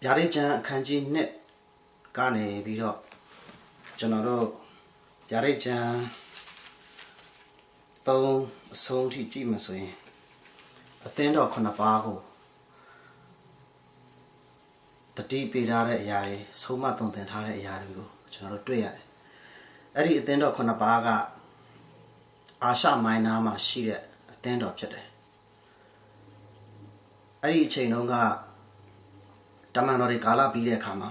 ဗျာဒိတ်ကျမ်းအခန်းကြီး2ကနေပြီးတော့ကျွန်တော်တို့ဗျာဒိတ်ကျမ်း3အဆုံးထိကြည့်မှဆိုရင်အသင်းတော်9ပါးကိုတတိပေးထားတဲ့အရာတွေဆုံးမသွန်သင်ထားတဲ့အရာတွေကိုကျွန်တော်တို့တွေ့ရတယ်။အဲ့ဒီအသင်းတော်9ပါးကအာရှမိုင်းနာမှာရှိတဲ့အသင်းတော်ဖြစ်တယ်။အဲ့ဒီအချိန်တုန်းကတမန်တော်တွေကာလပြီးတဲ့အခါမှာ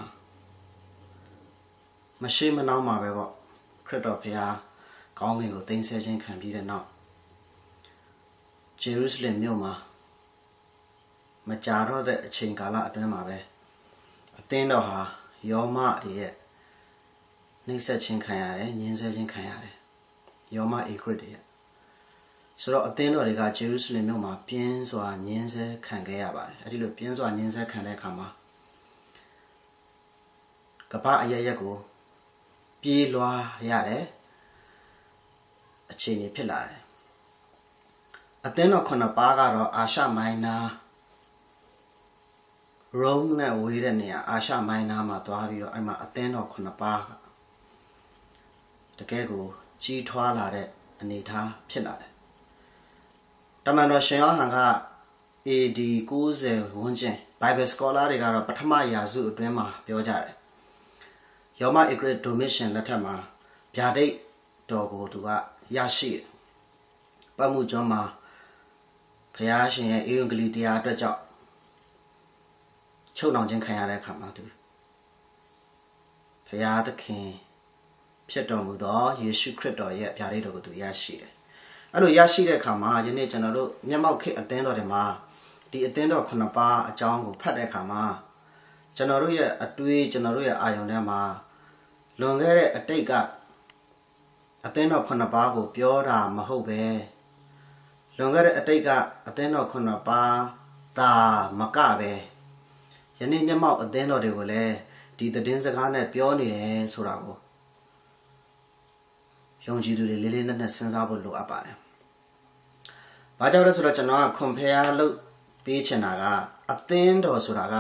မရှိမနှောင်းမှာပဲပေါ့ခရစ်တော်ဘုရားကောင်းကင်ကိုသိမ်းဆည်းခြင်းခံပြီးတဲ့နောက်ဂျေရုဆလင်မြို့မှာမကြာတော့တဲ့အချိန်ကာလအတွင်းမှာပဲအသင်းတော်ဟာယောမတွေရဲ့နှိပ်စက်ခြင်းခံရတယ်ညှင်းဆဲခြင်းခံရတယ်ယောမအေခရစ်တွေရဲ့ဆိုတော့အသင်းတော်တွေကဂျေရုဆလင်မြို့မှာပြင်းစွာညှင်းဆဲခံခဲ့ရပါတယ်အဲဒီလိုပြင်းစွာညှင်းဆဲခံတဲ့အခါမှာကပ္ပအရရက်ကိုပြေးလွှားရတယ်အခြေအနေဖြစ်လာတယ်အသင်းတော်9ပါးကတော့အာရှမိုင်းနာရုံးနဲ့ဝေးတဲ့နေရာအာရှမိုင်းနာမှာသွားပြီးတော့အဲ့မှာအသင်းတော်9ပါးတကယ်ကိုကြီးထွားလာတဲ့အနေအထားဖြစ်လာတယ်တမန်တော်ရှင်ယောဟန်က AD 90ဝန်းကျင် Bible Scholar တွေကတော့ပထမရာစုအတွင်းမှာပြောကြတယ်ယောမအေဂရစ်ဒိုမစ်ရှင်လက်ထက်မှာဗျာဒိတ်တော်ကိုသူကရရှိတယ်။ပတ်မှုကျွန်းမှာဘုရားရှင်ရဲ့ဧဝံဂေလိတရားအတွက်ကြောင့်ချုပ်နှောင်ခြင်းခံရတဲ့အခါမှာသူဘုရားသခင်ဖြစ်တော်မူသောယေရှုခရစ်တော်ရဲ့ဗျာဒိတ်တော်ကိုသူရရှိတယ်။အဲ့လိုရရှိတဲ့အခါမှာယနေ့ကျွန်တော်တို့မျက်မှောက်ခေတ်အသင်းတော်တွေမှာဒီအသင်းတော်9ပါးအကြောင်းကိုဖတ်တဲ့အခါမှာကျွန်တော်တို့ရဲ့အတွေးကျွန်တော်တို့ရဲ့အာယုံထဲမှာလွန်ခဲ့တဲ့အတိတ်ကအသင်းတော်9ပါးကိုပြောတာမဟုတ်ပဲလွန်ခဲ့တဲ့အတိတ်ကအသင်းတော်9ပါးသာမကပဲယနေ့မျက်မှောက်အသင်းတော်တွေကိုလည်းဒီသတင်းစကားနဲ့ပြောနေတယ်ဆိုတာကိုယုံကြည်သူတွေလေးလေးနက်နက်စဉ်းစားဖို့လိုအပ်ပါတယ်။ဘာကြောင့်လဲဆိုတော့ကျွန်တော်က compare လုပ်ပေးချင်တာကအသင်းတော်ဆိုတာက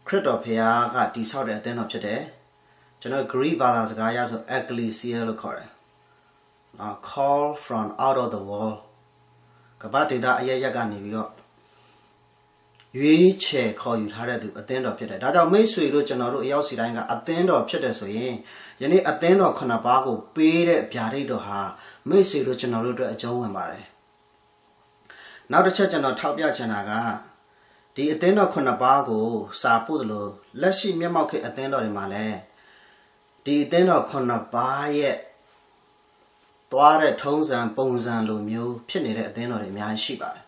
ခရစ်တော်ဘုရားကတည်ဆောက်တဲ့အသင်းတော်ဖြစ်တယ်ကျွန်တော် Greek ဘာသာစကားအရဆို Ecclesia လို့ခေါ်တယ်။ call from out of the world ကမ္ဘာဒေတာအရရက်ကနေပြီးတော့ရွေးချယ်ခေါ်ယူထားတဲ့သူအသင်းတော်ဖြစ်တယ်။ဒါကြောင့်မိတ်ဆွေတို့ကျွန်တော်တို့အရောက်စီတိုင်းကအသင်းတော်ဖြစ်တယ်ဆိုရင်ယနေ့အသင်းတော်9ပါးကိုပေးတဲ့ဗျာဒိတ်တော်ဟာမိတ်ဆွေတို့ကျွန်တော်တို့အတွက်အကျုံးဝင်ပါတယ်။နောက်တစ်ချက်ကျွန်တော်ထောက်ပြချင်တာကဒီအသင်းတော်9ပါးကိုစာပို့တယ်လို့လက်ရှိမျက်မှောက်ခေတ်အသင်းတော်တွေမှာလည်းဒီအသင်းတော်9ပါးရဲ့သွားတဲ့ထုံးစံပုံစံလိုမျိုးဖြစ်နေတဲ့အသင်းတော်တွေအများကြီးရှိပါတယ်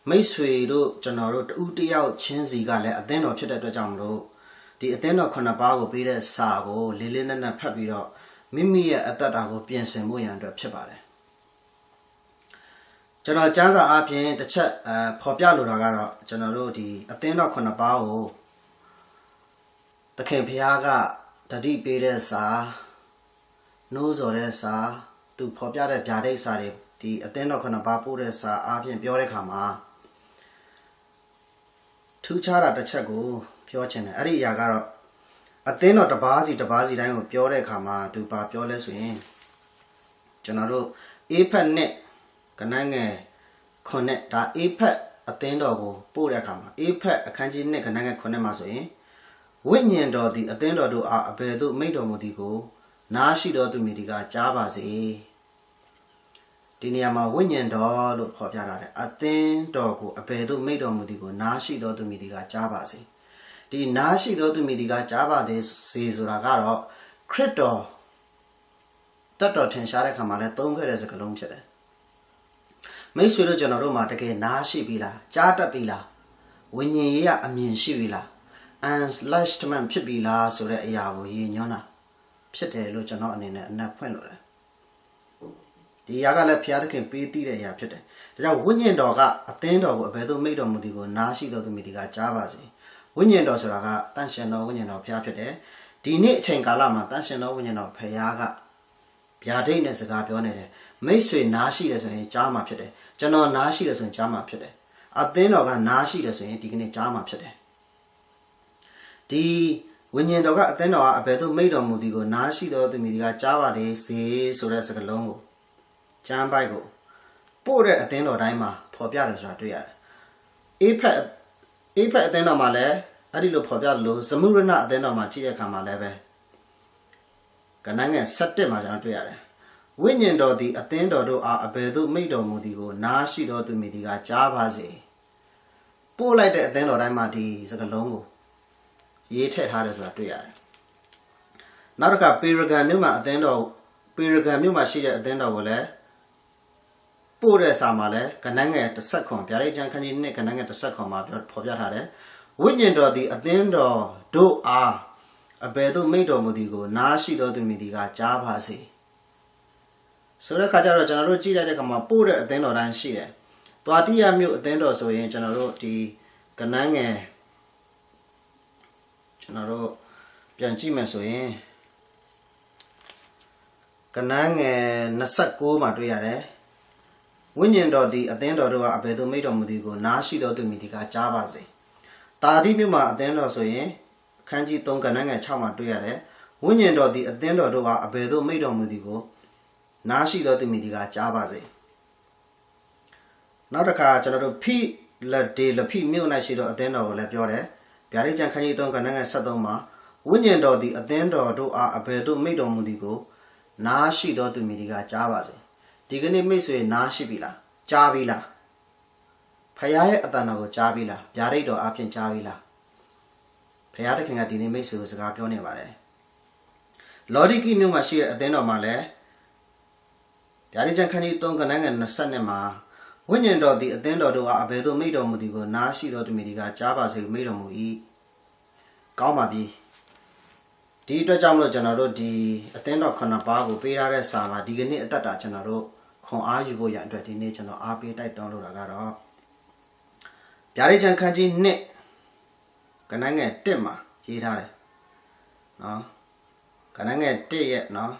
မိတ်ဆွေတို့ကျွန်တော်တို့တူတယောက်ချင်းစီကလည်းအသင်းတော်ဖြစ်တဲ့အတွက်ကြောင့်မလို့ဒီအသင်းတော်9ပါးကိုပေးတဲ့စာကိုလေးလေးနက်နက်ဖတ်ပြီးတော့မိမိရဲ့အတ္တတာကိုပြင်ဆင်ဖို့ရန်အတွက်ဖြစ်ပါတယ်ကျွန်တော်ကျမ်းစာအပြင်တစ်ချက်ဖော်ပြလိုတာကတော့ကျွန်တော်တို့ဒီအသင်းတော်9ပါးကိုသခင်ဘုရားကတတိပေးတဲ့စာနိုးစော်တဲ့စာသူဖော်ပြတဲ့ဗျာဒိတ်စာတွေဒီအသင်းတော်9ပါးပို့တဲ့စာအပြင်ပြောတဲ့အခါမှာထူးခြားတာတစ်ချက်ကိုပြောချင်တယ်အဲ့ဒီအရာကတော့အသင်းတော်တစ်ပါးစီတိုင်းကိုပြောတဲ့အခါမှာသူပါပြောလဲဆိုရင်ကျွန်တော်တို့အေဖက်နဲ့ကနန်းငယ်9ဒါအေဖက်အသင်းတော်ကိုပို့တဲ့အခါမှာအေဖက်အခန်းကြီး2ကနန်းငယ်9မှာဆိုရင်ဝိညာဉ်တော်သည်အသင်းတော်တို့အားအဘယ်သို့မိန့်တော်မူသည်ကိုနားရှိတော်သူမည်သည်ကကြားပါစေဒီနေရာမှာဝိညာဉ်တော်လို့ဖော်ပြထားတယ်အသင်းတော်ကိုအဘယ်သို့မိန့်တော်မူသည်ကိုနားရှိတော်သူမည်သည်ကကြားပါစေဒီနားရှိတော်သူမည်သည်ကကြားပါစေဆိုတာကတော့ခရစ်တော်တတ်တော်ထင်ရှားတဲ့ခါမှာလည်းသုံးခဲ့တဲ့စကားလုံးဖြစ်တယ်မိတ်ဆွေတို့ကျွန်တော်တို့မှာတကယ်နားရှိပြီလားကြားတတ်ပြီလားဝိညာဉ်ရေးရအမြင်ရှိပြီလား enlightenment ဖြစ်ပြီလားဆိုတဲ့အရာကိုရည်ညွှန်းတာဖြစ်တယ်လို့ကျွန်တော်အနေနဲ့အနက်ဖွင့်လို့တယ်ဒီအရာကလည်းဘုရားသခင်ပေးသိတဲ့အရာဖြစ်တယ်ဒါကြောင့်ဝိညာဉ်တော်ကအသင်းတော်ကိုအဘယ်သို့မိန့်တော်မူသည်ကိုနားရှိတော်သူမိသည်ကကြားပါစေဝိညာဉ်တော်ဆိုတာကတန်ရှင်တော်ဝိညာဉ်တော်ဘုရားဖြစ်တယ်ဒီနေ့အချိန်ကာလမှာတန်ရှင်တော်ဝိညာဉ်တော်ဘုရားကဗျာဒိတ်နဲ့စကားပြောနေတယ်မိတ်ဆွေနားရှိတယ်ဆိုရင်ကြားမှာဖြစ်တယ်ကျွန်တော်နားရှိတယ်ဆိုရင်ကြားမှာဖြစ်တယ်အသင်းတော်ကနားရှိတယ်ဆိုရင်ဒီကနေ့ကြားမှာဖြစ်တယ် ဒီဝိညာဉ်တော်ကအသင်းတော်ကအဘယ်သို့မိတ်တော်မူသည်ကိုနားရှိသောသူမည်ဒီကကြားပါလေစေဆိုတဲ့စကားလုံးကိုကျမ်းပိုက်ကိုပို့တဲ့အသင်းတော်တိုင်းမှာဖော်ပြတယ်ဆိုတာတွေ့ရတယ်အေဖက်အသင်းတော်မှာလည်းအဲ့ဒီလိုဖော်ပြလို့ဇမုရဏအသင်းတော်မှာကြည့်တဲ့အခါမှာလည်းပဲကဏ္ဍငယ်7မှာကျွန်တော်တွေ့ရတယ်ဝိညာဉ်တော်သည်အသင်းတော်တို့အားအဘယ်သို့မိတ်တော်မူသည်ကိုနားရှိသောသူမည်ဒီကကြားပါစေပို့လိုက်တဲ့အသင်းတော်တိုင်းမှာဒီစကားလုံးကိုရေးထည့်ထားတယ်ဆိုတာတွေ့ရတယ်နောက်တစ်ခါပေရဂန်မြို့မှာရှိတဲ့အသင်းတော်ကိုလည်းပို့တဲ့စာမှာလည်းကဏ္ဍငယ်10ခွန်ဗျာဒိတ်ကျမ်းခန်းကြီး2ကဏ္ဍငယ်10ခွန်မှာဖော်ပြထားတယ်ဝိညာဉ်တော်သည်အသင်းတော်တို့အားအဘယ်သို့မိတ်တော်မူသည်ကိုနားရှိသောသူမည်ဒီကကြားပါစေဆိုတဲ့ခါကျတော့ကျွန်တော်တို့ကြည့်လိုက်တဲ့အခါမှာပို့တဲ့အသင်းတော်တိုင်းရှိတယ်သွားတိယမြို့အသင်းတော်ဆိုရင်ကျွန်တော်တို့ဒီကဏ္ဍငယ်ကျွန်တော်တို့ပြန်ကြည့်မယ်ဆိုရင်ကဏ္ဍငယ်29မှာတွေ့ရတယ်ဝိညာဉ်တော်သည်အသင်းတော်တို့ကအဘယ်သို့မိတ်တော်မူသည်ကိုနားရှိသောသူမည်ဒီကကြားပါစေတာတိမြို့မှာအသင်းတော်ဆိုရင်အခန်းကြီး3ကဏ္ဍငယ်6မှာတွေ့ရတယ်ဝိညာဉ်တော်သည်အသင်းတော်တို့ကအဘယ်သို့မိတ်တော်မူသည်ကိုနားရှိသောသူမည်ဒီကကြားပါစေနောက်တစ်ခါကျွန်တော်တို့ဖိလဖိမြို့၌ရှိသောအသင်းတော်ကိုလည်းပြောတယ်ဗျာဒိတ်ကျမ်းခန်းကြီး3ကဏ္ဍငယ်73မှာဝိညာဉ်တော်သည်အသင်းတော်တို့အားအဘယ်သို့မိတ်တော်မူသည်ကိုနားရှိသောသူမည်ဒီကကြားပါစေဒီကနေ့မိတ်ဆွေနားရှိပြီလားကြားပြီလားဖခင်ရဲ့အတန်တော်ကိုကြားပြီလားဗျာဒိတ်တော်အပြင်ကြားပြီလားဖခင်တခင်ကဒီနေ့မိတ်ဆွေကိုစကားပြောနေပါတယ်လော်ဒီကိမြို့မှာရှိတဲ့အသင်းတော်မှာလည်းဗျာဒိတ်ကျမ်းခန်းကြီး3ကဏ္ဍငယ်20မှာဝိညာဉ်တော်သည်အသင်းတော်တို့အားအဘယ်သို့မိတ်တော်မူသည်ကိုနားရှိသောသူမည်ဒီကကြားပါစေမိတ်တော်မူ၏ကောင်းပါပြီဒီအတွက်ကြောင့်မလို့ကျွန်တော်တို့ဒီအသင်းတော်9ပါးကိုပေးထားတဲ့စာမှာဒီကနေ့အတက်တာကျွန်တော်တို့ခွန်အားယူဖို့ရအတွက်ဒီနေ့ကျွန်တော်အားပေးတိုက်တွန်းလို့တာကတော့ဗျာဒိတ်ကျမ်းခန်းကြီး2ကဏ္ဍငယ်1မှာရေးထားတယ်နော်ကဏ္ဍငယ်1ရဲ့နော်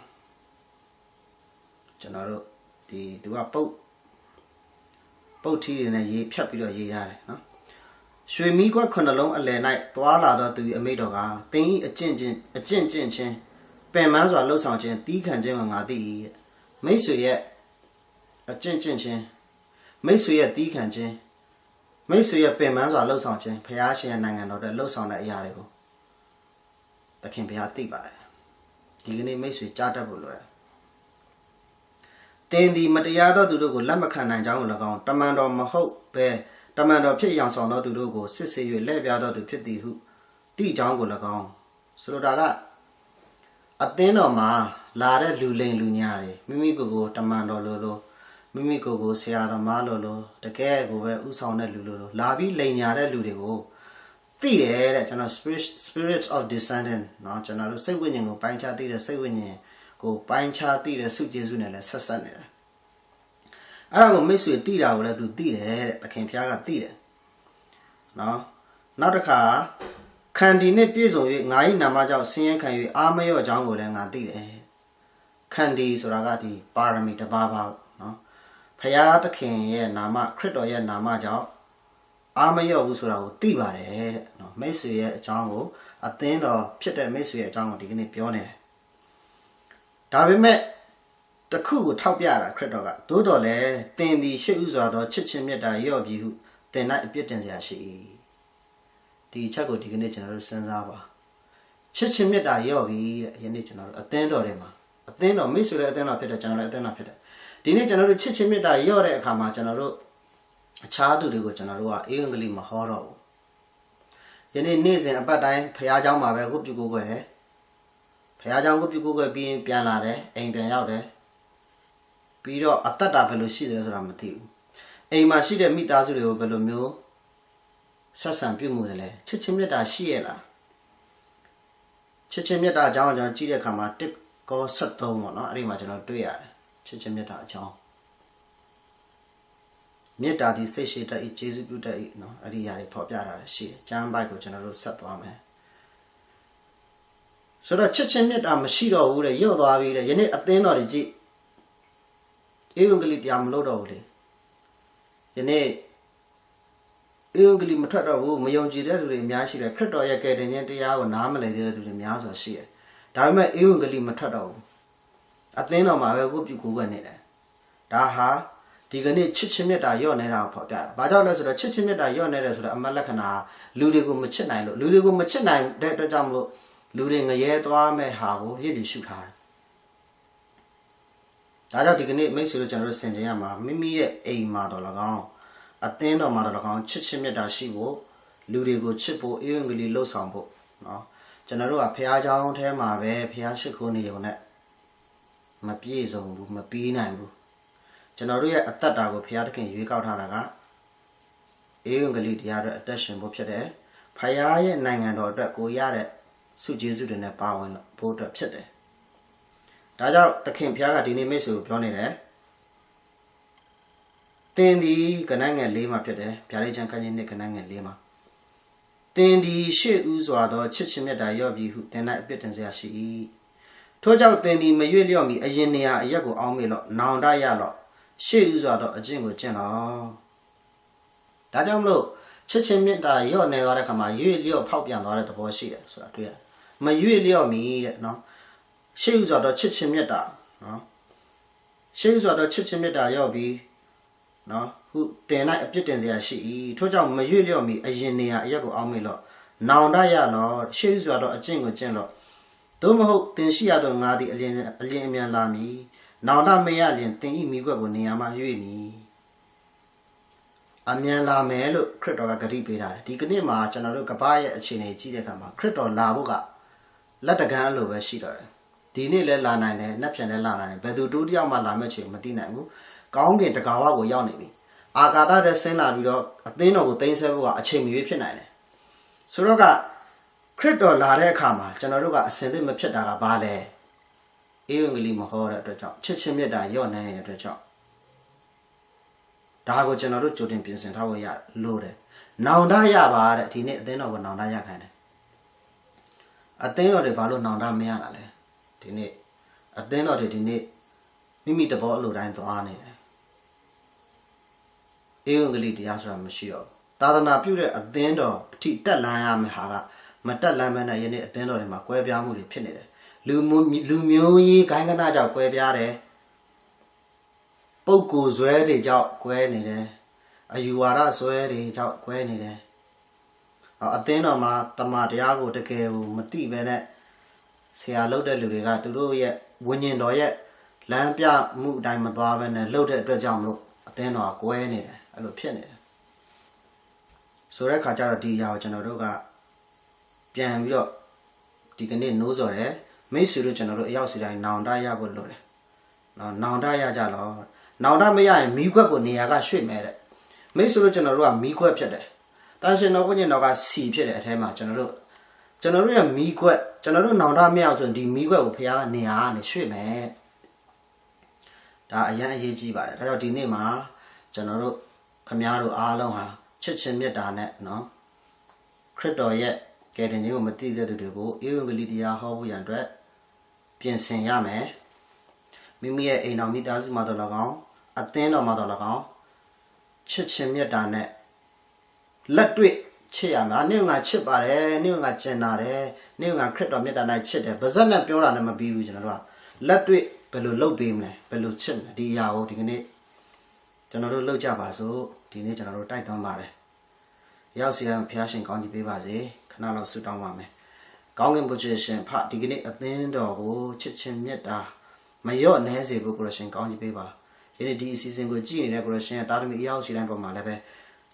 ကျွန်တော်တို့ဒီသူကပုတ်ထီးတွေနဲ့ရေးဖြတ်ပြီးတော့ရေးထားတယ်နော်ရွှေမီးကွက်9လုံးအလယ်၌သွားလာတော့သူ၏အမိတ်တော်ကသင်၏အကျင့်ချင်းပင်မစွာလှုပ်ဆောင်ခြင်းတီးခံခြင်းကိုငါသိ၏မိတ်ဆွေရဲ့အကျင့်ချင်းမိတ်ဆွေရဲ့တီးခံခြင်းမိတ်ဆွေရဲ့ပင်မစွာလှုပ်ဆောင်ခြင်းဖခင်ရှင်ရဲ့နိုင်ငံတော်တဲ့လှုပ်ဆောင်တဲ့အရာတွေကိုသခင်ဘုရားသိပါတယ်ဒီကနေ့မိတ်ဆွေကြားတတ်ဖို့လိုတယ်တင်ဒီမတရားသောသူတို့ကိုလက်မခံနိုင်ကြောင်းကို၎င်းတမန်တော်မဟုတ်ပဲတမန်တော်ဖြစ်ရောင်ဆောင်သောသူတို့ကိုစစ်ဆေး၍လက်ပြသောသူဖြစ်သည်ဟုသိကြောင်းကို၎င်းဆိုလိုတာကအသင်းတော်မှာလာတဲ့လူလိမ်လူညာတွေမိမိကိုယ်ကိုတမန်တော်လို့မိမိကိုယ်ကိုဆရာသမားလို့တကယ်ကိုပဲဥဆောင်တဲ့လူလို့လာပြီးလိမ်ညာတဲ့လူတွေကိုသိတယ်တဲ့ကျွန်တော် spirits of descendant เนาะကျွန်တော်တို့စိတ်ဝိညာဉ်ကိုပိုင်းခြားသိတဲ့စိတ်ဝိညာဉ်ကိုပိုင်းခြားသိတဲ့စုကျေစုနဲ့လည်းဆက်ဆက်နေတယ်အဲ့ဒါကိုမိတ်ဆွေသိတာကိုလည်းသူသိတယ်တဲ့သခင်ဖျားကသိတယ်နော်နောက်တစ်ခါခန္ဒီနဲ့ပြည့်စုံ၍ငါ၏နာမကြောင့်ဆင်းရဲခံ၍အာမရော့ကြောင်းကိုလည်းငါသိတယ်ခန္ဒီဆိုတာကဒီပါရမီတစ်ပါးပါနော်ဖျားသခင်ရဲ့နာမခရစ်တော်ရဲ့နာမကြောင့်အာမရော့ဘူးဆိုတာကိုသိပါတယ်တဲ့နော်မိတ်ဆွေရဲ့အကြောင်းကိုအသင်းတော်ဖြစ်တဲ့မိတ်ဆွေရဲ့အကြောင်းကိုဒီကနေ့ပြောနေတယ်ဒါပေမဲ့တခုကိုထောက်ပြတာခရစ်တော်ကသို့တော်လည်းသင်သည်ရှေ့ဥစွာသောချစ်ချင်းမြတ်တာရော့ပြီဟုသင်၌အပြစ်တင်စရာရှိ၏ဒီချက်ကိုဒီကနေ့ကျွန်တော်တို့စဉ်းစားပါချစ်ချင်းမြတ်တာရော့ပြီတဲ့ယနေ့ကျွန်တော်တို့အသင်းတော်ထဲမှာအသင်းတော်မိတ်ဆွေရဲ့အသင်းတော်ဖြစ်တယ်ကျွန်တော်လည်းအသင်းတော်ဖြစ်တယ်ဒီနေ့ကျွန်တော်တို့ချစ်ချင်းမြတ်တာရော့တဲ့အခါမှာကျွန်တော်တို့အခြားသူတွေကိုကျွန်တော်တို့ကအေးအင်္ဂလိပ်မဟောတော့ဘူးယနေ့နေ့စဉ်အပတ်တိုင်းဖခင်เจ้าမှာပဲကိုပြုကိုးခွဲတယ်ဖခင်เจ้าကိုပြုကိုးခွဲပြီးပြန်လာတယ်အိမ်ပြန်ရောက်တယ်ပြီးတော့အသက်တာဘယ်လိုရှိတယ်ဆိုတာမသိဘူးအိမ်မှာရှိတဲ့မိသားစုတွေကိုဘယ်လိုမျိုးဆက်ဆံပြုမှုတယ်လဲချစ်ချင်းမြတ်တာရှိရဲ့လားချစ်ချင်းမြတ်တာအကြောင်းကျွန်တော်ကြည့်တဲ့အခါမှာ1ကော73ပေါ့နော်အဲ့ဒီမှာကျွန်တော်တွေ့ရတယ်ချစ်ချင်းမြတ်တာအကြောင်းမေတ္တာဒီစိတ်ရှိတတ်၏ကျေးဇူးပြုတတ်၏နော်အဲ့ဒီຢာတွေဖော်ပြတာရှိတယ်ကျမ်းပိုက်ကိုကျွန်တော်တို့ဆက်သွားမယ်ဆိုတော့ချစ်ချင်းမြတ်တာမရှိတော့ဘူးတဲ့ရော့သွားပြီတဲ့ယနေ့အသင်းတော်တွေကြည့်ဧဝံဂေလိတရားမလို့တော့ဘူးလေယနေ့ဧ အေယုံကလေးမထွက်တော့ဘူးမယုံကြည်တဲ့လူတွေအများရှိတယ်ခရစ်တော်ရဲ့ကယ်တင်ခြင်းတရားကိုနားမလည်တဲ့လူတွေများစွာရှိတယ်ဒါပေမဲ့အေယုံကလေးမထွက်တော့ဘူးအသင်းတော်မှာပဲကိုပြုကိုယ်ွက်နေတယ်ဒါဟာဒီကနေ့ချစ်ချင်းမြတ်တာရော့နေတာကိုဖော်ပြတာဘာကြောင့်လဲဆိုတော့ချစ်ချင်းမြတ်တာရော့နေတယ်ဆိုတော့အမတ်လက္ခဏာလူတွေကိုမချစ်နိုင်လို့လူတွေကိုမချစ်နိုင်တဲ့အတွက်ကြောင့်မလို့လူတွေငရဲသွားမဲ့ဟာကိုရည်ရည်ရှုထားတယ်ဒါကြောင့်ဒီကနေ့မိတ်ဆွေတို့ကျွန်တော်တို့ဆင်ခြင်ရမှာမိမိရဲ့အိမ်မှာတော့၎င်းအသင်းတော်မှာတော့၎င်းချစ်ချင်းမြတ်တာရှိဖို့လူတွေကိုချစ်ဖို့အေယုံကလေးလှုပ်ဆောင်ဖို့နော်ကျွန်တော်တို့ကဖះเจ้าထဲမှာပဲဖះရှိခိုးနေုံနဲ့မပြည့်စုံဘူးမပြီးနိုင်ဘူးကျွန်တော်တို့ရဲ့အသက်တာကိုဖះသခင်ရွေးကောက်ထားတာကအေယုံကလေးတရားအတွက်အသက်ရှင်ဖို့ဖြစ်တယ်ဖះရဲ့နိုင်ငံတော်အတွက်ကိုရတဲ့ဆုကျေးဇူးတွေနဲ့ပါဝင်ဖို့အတွက်ဖြစ်တယ်ဒါကြောင့်သခင်ဖះကဒီနေ့မိတ်ဆွေကိုပြောနေတယ်တင်းဒီကနန်းငယ်၄မှာဖြစ်တယ်ဗျာဒိတ်ချံခန်းကြီးနှစ်ကနန်းငယ်၄မှာတင်းဒီရှေ့ဦးစွာသောချစ်ချင်းမြတ်တာရော့ပြီးဟုတင်၌အပြစ်တင်စရာရှိ၏ထို့ကြောင့်တင်းဒီမရွေ့လျော့မီအရင်နေရာအရက်ကိုအောင်းမေလော့နောင်တရလော့ရှေ့ဦးစွာသောအကျင့်ကိုကျင့်လော့ဒါကြောင့်မလို့ချစ်ချင်းမြတ်တာရော့နေသွားတဲ့ခါမှာရွေ့လျော့ဖောက်ပြန်သွားတဲ့သဘောရှိတယ်ဆိုတာတွေ့ရတယ်မရွေ့လျော့မီတဲ့နော်ရှေ့ဦးစွာသောချစ်ချင်းမြတ်တာနော်ရှေ့ဦးစွာသောချစ်ချင်းမြတ်တာရော့ပြီးနော်ဟုတင်၌အပြစ်တင်စရာရှိ၏ထို့ကြောင့်မရွေ့လျော့မီအရင်နေရာအရက်ကိုအောင်းမေလော့နောင်တရလော့ရှေ့စွာသောအကျင့်ကိုကျင့်လော့သို့မဟုတ်တင်ရှိရသောငါသည်အလင်းအမြန်လာမည်နောင်တမရလျင်တင်ဤမိကွက်ကိုနေရာမှရွေ့မည်အမြန်လာမယ်လို့ခရစ်တော်ကဂရုပေးထားတယ်ဒီကနေ့မှာကျွန်တော်တို့ကပ္ပရဲ့အခြေအနေကြည့်တဲ့အခါမှာခရစ်တော်လာဖို့ကလက်တကမ်းလိုပဲရှိတော့တယ်ဒီနေ့လည်းလာနိုင်တယ်နှစ်ပြန်လည်းလာနိုင်တယ်ဘယ်သူတူတယောက်မှလာမဲ့ချေမသိနိုင်ဘူးကောင်းကင်တကာဝကိုရောက်နေပြီအာကာသထဲဆင်းလာပြီးတော့အသင်းတော်ကိုသိမ်းဆဲဖို့ကအချိန်မရွေးဖြစ်နိုင်တယ်ဆိုတော့ကခရစ်တော်လာတဲ့အခါမှာကျွန်တော်တို့ကအစင်သစ်မဖြစ်တာကဘာလဲအေယုံကလေးမဟောတဲ့အတွက်ကြောင့်ချစ်ချင်းမြတ်တာရော့နေတဲ့အတွက်ကြောင့်ဒါကိုကျွန်တော်တို့ကြိုတင်ပြင်ဆင်ထားဖို့ရလို့တယ်နောင်တရပါတဲ့ဒီနေ့အသင်းတော်ကိုနောင်တရခိုင်းတယ်အသင်းတော်တွေဘာလို့နောင်တမရတာလဲဒီနေ့အသင်းတော်တွေဒီနေ့မိမိတဘောအလိုတိုင်းသွားနေတယ်အေယုံကလေးတရားဆိုတာမရှိတော့သာသနာပြုတဲ့အသင်းတော်အထိတက်လန်းရမယ်ဟာကမတက်လန်းမနဲ့ယနေ့အသင်းတော်တွေမှာကွဲပြားမှုတွေဖြစ်နေတယ်လူမျိုးရေးဂိုင်းကနာကြောင့်ကွဲပြားတယ်ပုဂ္ဂိုလ်ဇွဲတွေကြောင့်ကွဲနေတယ်အယူဝါဒဇွဲတွေကြောင့်ကွဲနေတယ်အသင်းတော်မှာတမန်တရားကိုတကယ်ကိုမသိဘဲနဲ့ဆရာလုပ်တဲ့လူတွေကသူတို့ရဲ့ဝိညာဉ်တော်ရဲ့လမ်းပြမှုအတိုင်းမသွားဘဲနဲ့လှုပ်တဲ့အတွက်ကြောင့်မလို့အသင်းတော်ကကွဲနေတယ်အဲ့လိုဖြစ်နေတယ်ဆိုတဲ့ခါကျတော့ဒီအရာကိုကျွန်တော်တို့ကပြန်ပြီးတော့ဒီကနေ့နိုးစော်တယ်မိတ်ဆွေတို့ကျွန်တော်တို့အရောက်စီတိုင်းနောင်တရဖို့လိုတယ်နောင်တရကြတော့နောင်တမရရင်မီးခွက်ကိုနေရာကရွှေ့မယ်တဲ့မိတ်ဆွေတို့ကျွန်တော်တို့ကမီးခွက်ဖြစ်တယ်တန်ရှင်တော်ဝိညာဉ်တော်ကစီဖြစ်တယ်အထဲမှာကျွန်တော်တို့ရဲ့မီးခွက်ကျွန်တော်တို့နောင်တမရအောင်ဆိုရင်ဒီမီးခွက်ကိုဖျားနေရာကနေရွှေ့မယ်ဒါအရင်အရေးကြီးပါတယ်ဒါကြောင့်ဒီနေ့မှာကျွန်တော်တို့ခမည်းတော်အားလုံးဟာချစ်ချင်းမြတ်တာနဲ့နော်ခရစ်တော်ရဲ့ကယ်တင်ခြင်းကိုမသိတဲ့သူတွေကိုအေဝံဂေလိတရားဟောဖို့ရန်အတွက်ပြင်ဆင်ရမယ်မိမိရဲ့အိမ်တော်မိသားစုမှာတော့၎င်းအသင်းတော်မှာတော့၎င်းချစ်ချင်းမြတ်တာနဲ့လက်တွေ့ချစ်ရမှာနေ့ငါချစ်ပါတယ်နေ့ငါကျင်နာတယ်နေ့ငါခရစ်တော်မြတ်တာနဲ့ချစ်တယ်ဗဇက်နဲ့ပြောတာနဲ့မပြီးဘူးကျွန်တော်တို့ကလက်တွေ့ဘယ်လိုလုပ်ပေးမလဲဘယ်လိုချစ်မလဲဒီအရာကိုဒီကနေ့ကျွန်တော်တို့လုပ်ကြပါစို့ဒီနေ့ကျွန်တော်တို့တိုက်တွန်းပါတယ်ရောက်စီရင်ဖျားရှင်ကောင်းကြီးပေးပါစေခဏလောက်ဆုတောင်းပါမယ်ကောင်းကင်ဘုရားရှင်ဖဒီကနေ့အသင်းတော်ကိုချစ်ချင်းမြတ်တာမလျော့နှဲစေဖို့ကိုရရှင်ကောင်းကြီးပေးပါယနေ့ဒီအစီအစဉ်ကိုကြည့်နေတဲ့ကိုရရှင်တာသမီအရောက်စီတိုင်းပေါ်မှာလည်းပဲ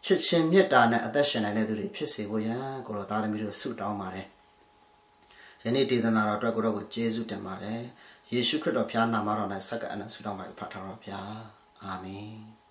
ချစ်ချင်းမြတ်တာနဲ့အသက်ရှင်နိုင်တဲ့သူတွေဖြစ်စေဖို့ရန်ကိုတော်သားသမီးတို့ဆုတောင်းပါတယ်ယနေ့ဒေသနာတော်အတွက်ကိုတော့ကိုကျေးဇူးတင်ပါတယ်ယေရှုခရစ်တော်ဖျားနာမတော်နဲ့ဆက်ကအနဆုတောင်းပါဖတ်ထားတော်ဖျားအာမင်